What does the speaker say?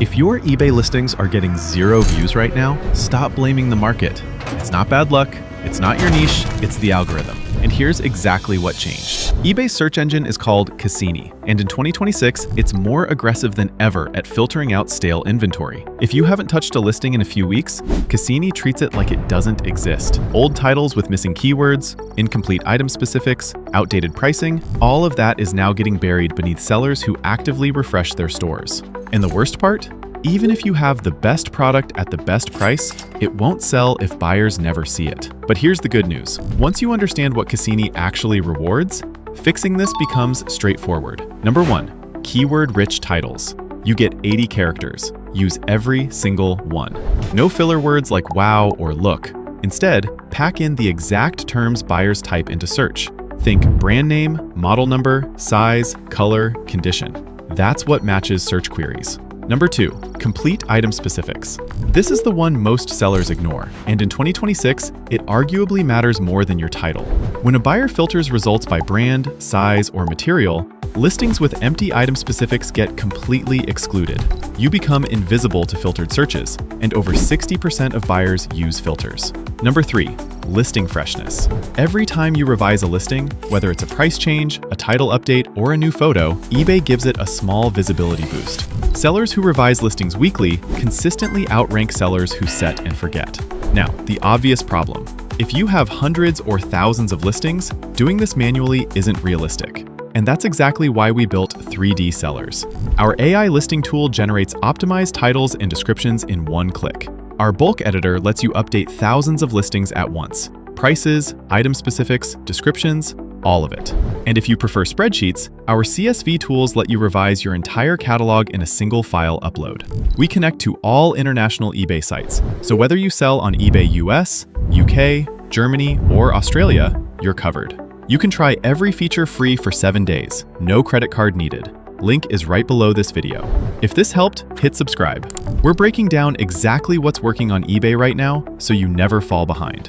If your eBay listings are getting 0 views right now, stop blaming the market. It's not bad luck, it's not your niche, it's the algorithm. And here's exactly what changed. eBay's search engine is called Cassini, and in 2026, it's more aggressive than ever at filtering out stale inventory. If you haven't touched a listing in a few weeks, Cassini treats it like it doesn't exist. Old titles with missing keywords, incomplete item specifics, outdated pricing, all of that is now getting buried beneath sellers who actively refresh their stores. And the worst part? Even if you have the best product at the best price, it won't sell if buyers never see it. But here's the good news. Once you understand what Cassini actually rewards, fixing this becomes straightforward. Number 1, keyword-rich titles. You get 80 characters. Use every single one. No filler words like wow or look. Instead, pack in the exact terms buyers type into search. Think brand name, model number, size, color, condition. That's what matches search queries. Number 2, complete item specifics. This is the one most sellers ignore, and in 2026, it arguably matters more than your title. When a buyer filters results by brand, size, or material, listings with empty item specifics get completely excluded. You become invisible to filtered searches, and over 60% of buyers use filters. Number 3, listing freshness. Every time you revise a listing, whether it's a price change, a title update, or a new photo, eBay gives it a small visibility boost. Sellers who revise listings weekly consistently outrank sellers who set and forget. Now, the obvious problem. If you have hundreds or thousands of listings, doing this manually isn't realistic. And that's exactly why we built 3D Sellers. Our AI listing tool generates optimized titles and descriptions in one click. Our bulk editor lets you update thousands of listings at once. Prices, item specifics, descriptions, all of it. And if you prefer spreadsheets, our CSV tools let you revise your entire catalog in a single file upload. We connect to all international eBay sites, so whether you sell on eBay US, UK, Germany, or Australia, you're covered. You can try every feature free for 7 days, no credit card needed. Link is right below this video. If this helped, hit subscribe. We're breaking down exactly what's working on eBay right now, so you never fall behind.